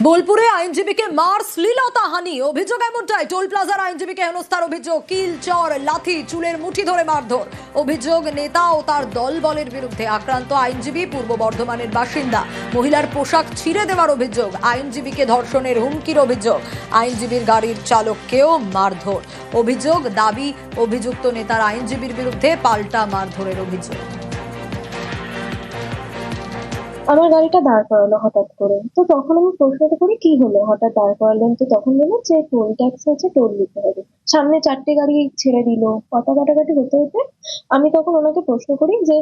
বোলপুরে আইনজীবীকে মার শ্লীলতাহানি অভিযোগ এমনটাই। টোল প্লাজার আইনজীবীকে হেনস্থার অভিযোগ, কিল, চর, লাথি, চুলের মুঠি ধরে মারধর। অভিযোগ নেতা ও তার দলবলের বিরুদ্ধে। আক্রান্ত আইনজীবী পূর্ব বর্ধমানের বাসিন্দা। মহিলার পোশাক ছিঁড়ে দেওয়ার অভিযোগ, আইনজীবীকে ধর্ষণের হুমকির অভিযোগ, আইনজীবীর গাড়ির চালককেও মারধর। অভিযোগ, দাবি অভিযুক্ত নেতার আইনজীবীর বিরুদ্ধে পাল্টা মারধরের অভিযোগ। আমার গাড়িটা দাঁড় করালো হঠাৎ করে, তো তখন আমি প্রশ্নটা করি কি হলো, হঠাৎ দাঁড় করালেন? তো তখন বললো যে টোল ট্যাক্স আছে, টোল দিতে হবে। সামনে 4টে গাড়ি ছেড়ে দিল, কথা কাটাকাটি হতে হতে আমি তখন ওনাকে প্রশ্ন করি যে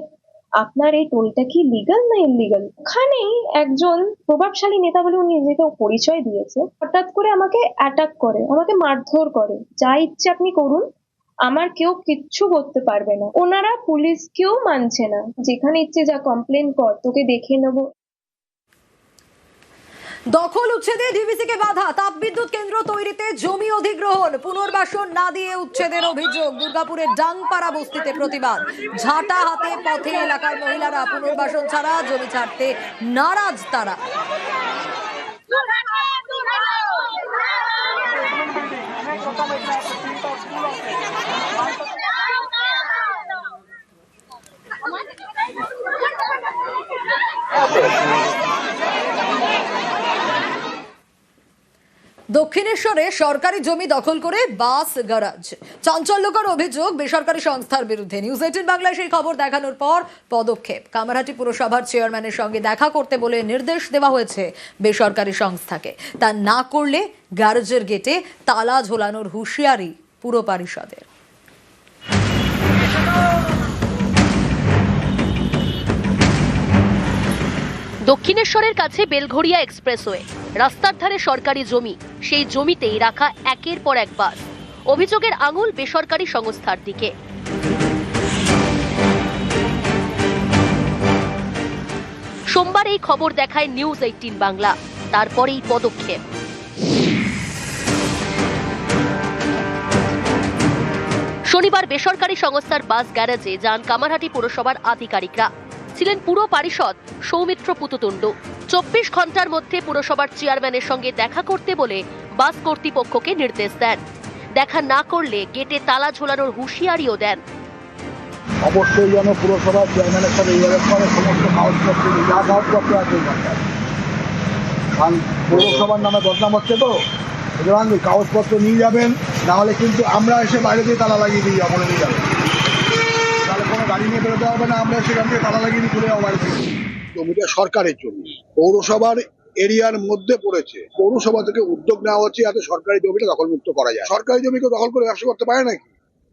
আপনার এই টোলটা কি লিগাল না ইললিগাল? ওখানেই একজন প্রভাবশালী নেতা বলে উনি নিজেকে পরিচয় দিয়েছে, হঠাৎ করে আমাকে অ্যাটাক করে, আমাকে মারধর করে। যা ইচ্ছে আপনি করুন, আমার কেউ কিচ্ছু করতে পারবে না। ওনারা পুলিশকেও মানছে না, যেখানে ইচ্ছে যা কমপ্লেন কর, তোকে দেখে নেবো। দখল উচ্ছেদে ডিভিসিকে বাধা, তাপবিদ্যুৎ কেন্দ্র তৈরিতে জমি অধিগ্রহণ, পুনর্বাসন না দিয়ে উচ্ছেদের অভিযোগ। দুর্গাপুরের ডাংপাড়া বস্তিতে প্রতিবাদ, ঝাঁটা হাতে পথে এলাকার মহিলারা। পুনর্বাসন ছাড়া জমি ছাড়তে নারাজ তারা। দক্ষিণেশ্বরে সরকারি জমি দখল করে বাস গ্যারাজ, চাঞ্চল্যকর অভিযোগ বেসরকারি সংস্থার বিরুদ্ধে। নিউজ 18 বাংলায় সেই খবর দেখানোর পর পদক্ষেপ। কামারহাটি পুরসভার চেয়ারম্যানের সঙ্গে দেখা করতে বলে নির্দেশ দেওয়া হয়েছে বেসরকারি সংস্থাকে। তা না করলে গ্যারেজের গেটে তালা ঝোলানোর হুঁশিয়ারি পুর পরিষদের। দক্ষিণেশ্বরের কাছে বেলঘড়িয়া এক্সপ্রেসওয়ে, রাস্তার ধারে সরকারি জমি, সেই জমিতেই রাখা একের পর এক বাস। অভিযোগের আঙুল বেসরকারি সংস্থার দিকে। সোমবার এই খবর দেখায় নিউজ 18 বাংলা, তারপরেই পদক্ষেপ। শনিবার বেসরকারি সংস্থার বাস গ্যারেজে যান কামারহাটি পুরসভার আধিকারিকরা। ছিলেন পুর পরিষদ সৌমিত্র পুততুণ্ড। 24 ঘন্টার মধ্যে পুরসভার চেয়ারম্যানের সঙ্গে দেখা করতে বলে বাস কর্তৃপক্ষকে নির্দেশ দেন। দেখা না করলে গেটে তালা ঝোলানোর হুঁশিয়ারিও দেন। অবশ্যই যেন পুরসভার চেয়ারম্যানের সাথে সমস্ত কাগজপত্র যা কাগজপত্র আছে, কারণ পৌরসভার নামে বদনাম হচ্ছে, তো সুতরাং কাগজপত্র নিয়ে যাবেন, নাহলে কিন্তু আমরা এসে বাইরে দিয়ে তালা লাগিয়ে দিয়ে যাবো, বলে নিয়ে যাবেন। তাহলে কোনো গাড়ি নিয়ে বেরোতে হবে না, আমরা সেখান থেকে তালা লাগিয়ে চলে যাবো বাড়িতে। জমিটা সরকারের জমি, পৌরসভার এরিয়ার মধ্যে পড়েছে। পৌরসভা থেকে উদ্যোগ নেওয়া হচ্ছে যাতে সরকারি জমিটা দখলমুক্ত করা যায়। সরকারি জমিকে দখল করে ব্যবসা করতে পারে নাকি?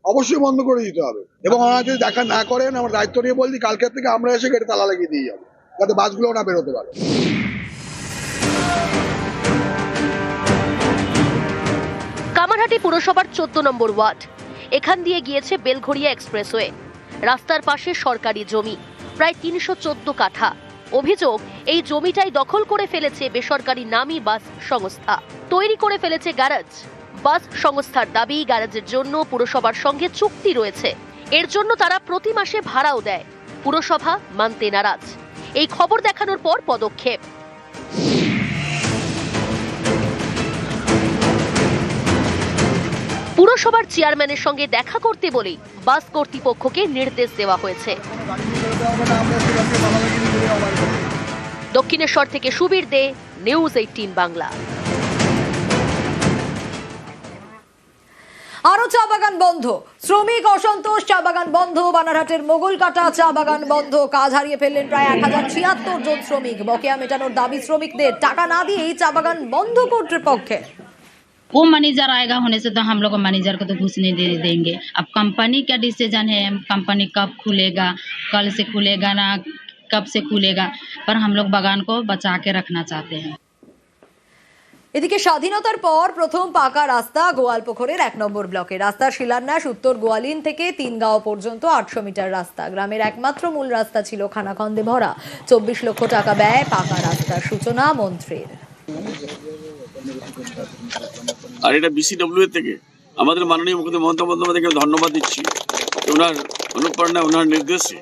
অবশ্যই বন্ধ করে দিতে হবে। এবং ওনারা যদি দেখা না করেন, আমার দায়িত্ব নিয়ে বলছি কালকের থেকে আমরা এসে গেটে তালা লাগিয়ে দিয়ে যাবো, যাতে বাসগুলো না বেরোতে পারে। কামারহাটি পুরসভার 14 নম্বর ওয়ার্ড, এখান দিয়ে গিয়েছে বেলঘড়িয়া এক্সপ্রেসওয়ে। রাস্তার পাশে সরকারি জমি, প্রায় 314 কাঠা। অভিযোগ, এই জমিটাই দখল করে ফেলেছে বেসরকারি নামী বাস সংস্থা, তৈরি করে ফেলেছে গ্যারেজ। বাস সংস্থার দাবি, গ্যারেজের জন্য পুরসভার সঙ্গে চুক্তি রয়েছে, এর জন্য তারা প্রতি মাসে ভাড়াও দেয়। পুরসভা মানতে নারাজ। এই খবর দেখানোর পর পদক্ষেপ। পুরসভার চেয়ারম্যানের সঙ্গে দেখা করতে বলেই বাস কর্তৃপক্ষকে নির্দেশ দেওয়া হয়েছে। দক্ষিণেশ্বর থেকে সুবীর দে, নিউজ 18 বাংলা। আরো চা বাগান বন্ধ, শ্রমিক অসন্তোষ, চা বাগান বন্ধ। বানারহাটের মোগলকাটা চা বাগান বন্ধ। কাজ হারিয়ে ফেললেন প্রায় 1076 জন শ্রমিক। বকেয়া মেটানোর দাবি শ্রমিকদের, টাকা না দিয়েই চা বাগান বন্ধ কর্তৃপক্ষের। वो मैनेजर आएगा होने से तो हम लोग मैनेजर को तो घुस नहीं देंगे। अब कंपनी का डिसीजन है, कंपनी कब खुलेगा, कल से खुलेगा ना कब से खुलेगा, पर हम लोग बागान को बचा के रखना चाहते हैं। এদিকে স্বাধীনতার পর প্রথম পাকা রাস্তা গোয়ালপুকুরের 1 নম্বর ব্লকে। রাস্তার শিলান্যাস উত্তর গোয়ালিন থেকে 3 গাঁও পর্যন্ত 800 মিটার রাস্তা। গ্রামের একমাত্র মূল রাস্তা ছিল খানাখন্দে ভরা। 24 লক্ষ টাকা ব্যয় পাকা রাস্তার সূচনা মন্ত্রীর। আর এটা বিসিডব্লিউ থেকে আমাদের মাননীয় মুখ্যমন্ত্রী মমতা বন্দ্যোপাধ্যায়কে ধন্যবাদ দিচ্ছি। ওনার অনুপ্রেরণায়, ওনার নির্দেশে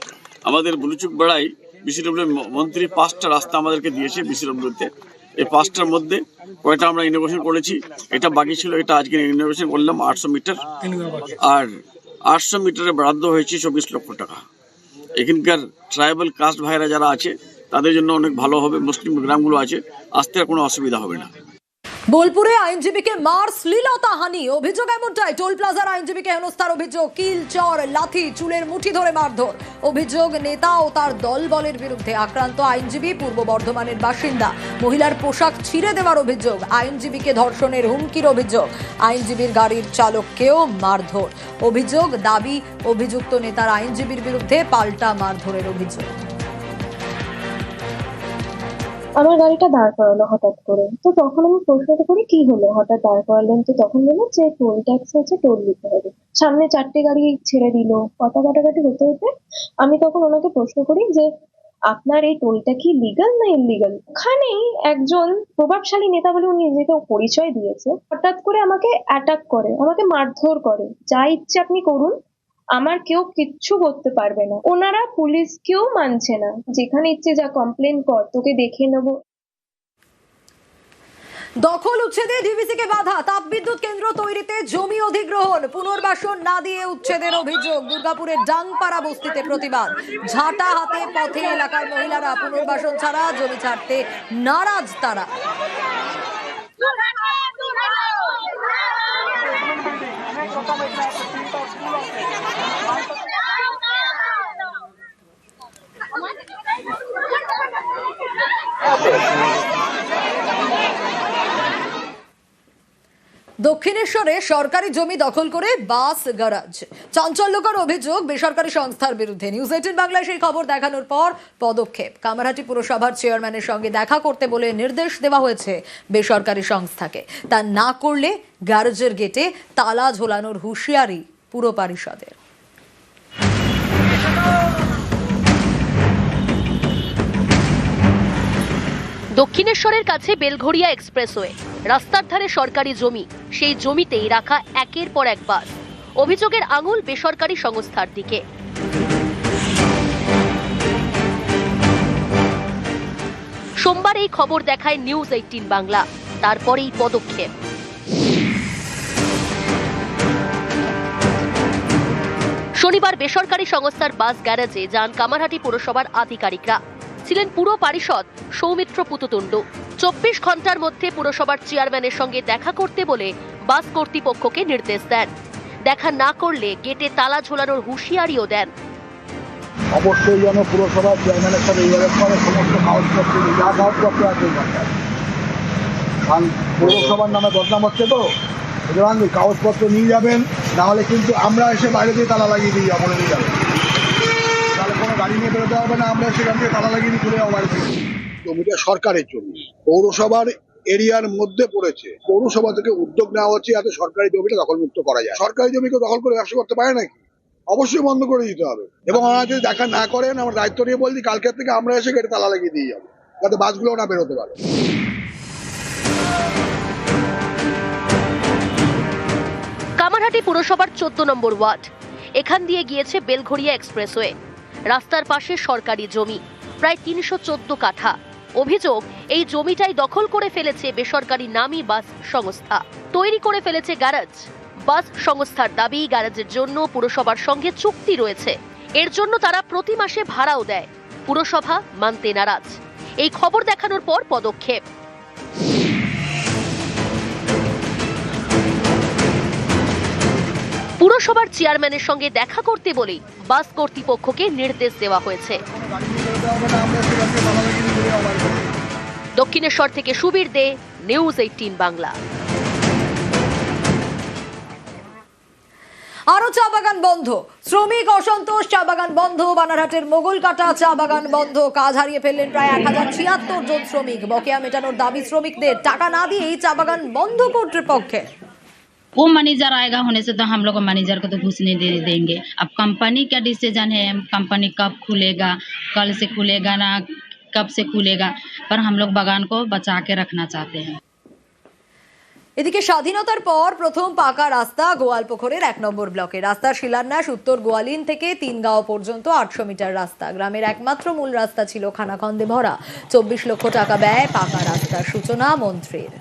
আমাদের বুলুচুক বেড়াই বিসিডব্লিউ মন্ত্রী 5টা রাস্তা আমাদেরকে দিয়েছে বিসিডব্লিউতে। এই 5টার মধ্যে কয়টা আমরা ইনোভেশন করেছি, এটা বাকি ছিল, এটা আজকে ইনোভেশন করলাম 800 মিটার, আর 800 মিটারে বরাদ্দ হয়েছে 24 লক্ষ টাকা। এখানকার ট্রাইবাল কাস্ট ভাইরা যারা আছে তাদের জন্য অনেক ভালো হবে, মুসলিম গ্রামগুলো আছে, আসতে আর কোনো অসুবিধা হবে না। বোলপুরে আইনজীবীকে মার শ্লীলতাহানি, অভিযোগ এমনটাই। টোল প্লাজার আইনজীবীকে হেনস্থার অভিযোগ, কিল, চর, লাথি, চুলের মুঠি ধরে মারধর। অভিযোগ নেতা ও তার দলবলের বিরুদ্ধে। আক্রান্ত আইনজীবী পূর্ব বর্ধমানের বাসিন্দা। মহিলার পোশাক ছিঁড়ে দেওয়ার অভিযোগ, আইনজীবীকে ধর্ষণের হুমকির অভিযোগ, আইনজীবীর গাড়ির চালককেও মারধর। অভিযোগ, দাবি অভিযুক্ত নেতার আইনজীবীর বিরুদ্ধে পাল্টা মারধরের অভিযোগ। আমার গাড়িটা দাঁড় করালো হঠাৎ করে, তো তখন আমি প্রশ্নটা করি কি হলো, হঠাৎ দাঁড় করালেন, তো তখন বললো যে টোল ট্যাক্স আছে, টোল দিতে হবে। সামনে 4টে গাড়ি ছেড়ে দিল, কথা কাটাকাটি হতে হতে আমি তখন ওনাকে প্রশ্ন করি যে আপনার এই টোলটা কি লিগাল না ইললিগাল। ওখানেই একজন প্রভাবশালী নেতা বলে উনি নিজেকে পরিচয় দিয়েছে, হঠাৎ করে আমাকে অ্যাটাক করে, আমাকে মারধর করে, যা ইচ্ছে আপনি করুন, আমার কেউ কিচ্ছু করতে পারবে না। ওনারা পুলিশকেও মানছে না, যেখানে ইচ্ছে যা কমপ্লেন কর, তোকে দেখে নেবো। দখল উচ্ছেদে ডিভিসিকে বাধা, তাপবিদ্যুৎ কেন্দ্র তৈরিতে জমি অধিগ্রহণ, পুনর্বাসন না দিয়ে উচ্ছেদের অভিযোগ। দুর্গাপুরের ডাংপাড়া বস্তিতে প্রতিবাদ, ঝাঁটা হাতে পথে এলাকার মহিলারা। পুনর্বাসন ছাড়া জমি ছাড়তে নারাজ তারা। দক্ষিণেশ্বরে সরকারি জমি দখল করে বাস গ্যারাজ, চাঞ্চল্যকর অভিযোগ বেসরকারি সংস্থার বিরুদ্ধে। নিউজ 18 বাংলায় সেই খবর দেখানোর পর পদক্ষেপ। কামারহাটি পুরসভার চেয়ারম্যানের সঙ্গে দেখা করতে বলে নির্দেশ দেওয়া হয়েছে বেসরকারি সংস্থাকে। তা না করলে গ্যারেজের গেটে তালা ঝোলানোর হুঁশিয়ারি পুর পরিষদের। দক্ষিণেশ্বরের কাছে বেলঘড়িয়া এক্সপ্রেসওয়ে, রাস্তার ধারে সরকারি জমি, সেই জমিতেই রাখা একের পর এক বাস। অভিযোগের আঙুল বেসরকারি সংস্থার দিকে। সোমবার এই খবর দেখায় নিউজ 18 বাংলা, তারপরেই পদক্ষেপ। শনিবার বেসরকারি সংস্থার বাস গ্যারেজে যান কামারহাটি পুরসভার আধিকারিকরা। ছিলেন পুর পরিষদ সৌমিত্র পুততুণ্ড। 24 ঘন্টার মধ্যে পুরসভার চেয়ারম্যানের সঙ্গে দেখা করতে বলে বাস কর্তৃপক্ষকে নির্দেশ দেন। দেখা না করলে গেটে তালা ঝোলানোর হুঁশিয়ারিও দেন। অবশ্যই যেন পুরসভার চেয়ারম্যানের সাথে এইভাবে করে সমস্ত কাগজপত্র, যা কাগজপত্র আছে কারণ পৌরসভার নামে বদনাম হচ্ছে, তো সুতরাং কাগজপত্র নিয়ে যাবেন, নাহলে কিন্তু আমরা এসে বাইরে দিয়ে তালা লাগিয়ে দিয়ে যাবো, নিয়ে যাবেন, তাহলে কোনো গাড়ি নিয়ে বেরোতে হবে না, আমরা সেখান থেকে তালা লাগিয়ে দিয়ে চলে যাবো বাইরে থেকে। জমিটা সরকারের জমি, পৌরসভার এরিয়ার মধ্যে পড়েছে, পৌরসভা থেকে উদ্যোগ নেওয়া হচ্ছে যাতে সরকারি জমিটা দখলমুক্ত করা যায়। সরকারি জমিকে দখল করে ব্যবসা করতে পারে নাকি? অবশ্যই বন্ধ করে দিতে হবে। এবং ওনারা যদি দেখা না করেন, আমরা দায়িত্ব নিয়ে বলছি কালকের থেকে আমরা এসে গেটে তালা লাগিয়ে দিয়ে যাবো, যাতে বাসগুলো না বেরোতে পারে। কামারহাটি পুরসভার 14 নম্বর ওয়ার্ড, এখান দিয়ে গিয়েছে বেলঘড়িয়া এক্সপ্রেসওয়ে। রাস্তার পাশে সরকারি জমি, প্রায় 314 কাঠা। অভিযোগ, এই জমিটাই দখল করে ফেলেছে বেসরকারি নামী বাস সংস্থা, তৈরি করে ফেলেছে গ্যারেজ। বাস সংস্থার দাবি, গ্যারেজের জন্য পুরসভার সঙ্গে চুক্তি রয়েছে, এর জন্য তারা প্রতি মাসে ভাড়াও দেয়। পুরসভা মানতে নারাজ। এই খবর দেখানোর পর পদক্ষেপ। পুরসভার চেয়ারম্যানের সঙ্গে দেখা করতে বলেই বাস কর্তৃপক্ষকে নির্দেশ দেওয়া হয়েছে। দক্ষিণেশ্বর থেকে সুবীর দে, নিউজ 18 বাংলা। আরো চা বাগান বন্ধ, শ্রমিক অসন্তোষ, চা বাগান বন্ধ। বানারহাটের মোগলকাটা চা বাগান বন্ধ, কাজ হারিয়ে ফেললেন প্রায় 1076 জন শ্রমিক। বকেয়া মেটানোর দাবি শ্রমিকদের, টাকা না দিয়েই চা বাগান বন্ধ কর্তৃপক্ষের। वो मैनेजर आएगा होने से तो हम लोग मैनेजर को तो घुस नहीं दे देंगे। अब कंपनी का डिसीजन है, कंपनी कब खुलेगा, कल से खुलेगा ना कब से खुलेगा, पर हम लोग बागान को बचा के रखना चाहते हैं। এদিকে স্বাধীনতার পর প্রথম পাকা রাস্তা গোয়ালপুকুরের 1 নম্বর ব্লকে। রাস্তার শিলান্যাস উত্তর গোয়ালিন থেকে 3 গাঁও পর্যন্ত 800 মিটার রাস্তা। গ্রামের একমাত্র মূল রাস্তা ছিল খানাখন্দে ভরা। 24 লক্ষ টাকা ব্যয় পাকা রাস্তার সূচনা মন্ত্রীর।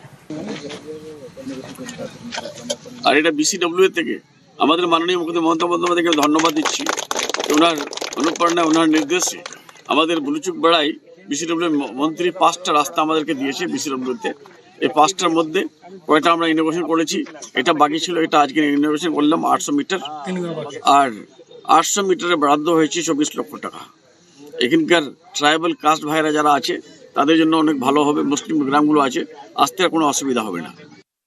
আর এটা বিসিডব্লিউ থেকে আমাদের মাননীয় মুখ্যমন্ত্রী মমতা বন্দ্যোপাধ্যায়কে ধন্যবাদ দিচ্ছি। ওনার অনুপ্রেরণায়, ওনার নির্দেশে আমাদের বুলুচুক বেড়ায় বিসিডব্লিউ মন্ত্রী 5টা রাস্তা আমাদেরকে দিয়েছে বিসিডব্লিউতে। এই 5টার মধ্যে কয়টা আমরা ইনোভেশন করেছি, এটা বাকি ছিল, এটা আজকে ইনোভেশন করলাম 800 মিটার। আর 800 মিটারে বরাদ্দ হয়েছে 24 লক্ষ টাকা। এখানকার ট্রাইবাল কাস্ট ভাইরা যারা আছে তাদের জন্য অনেক ভালো হবে। মুসলিম গ্রামগুলো আছে, আসতে আর কোনো অসুবিধা হবে না।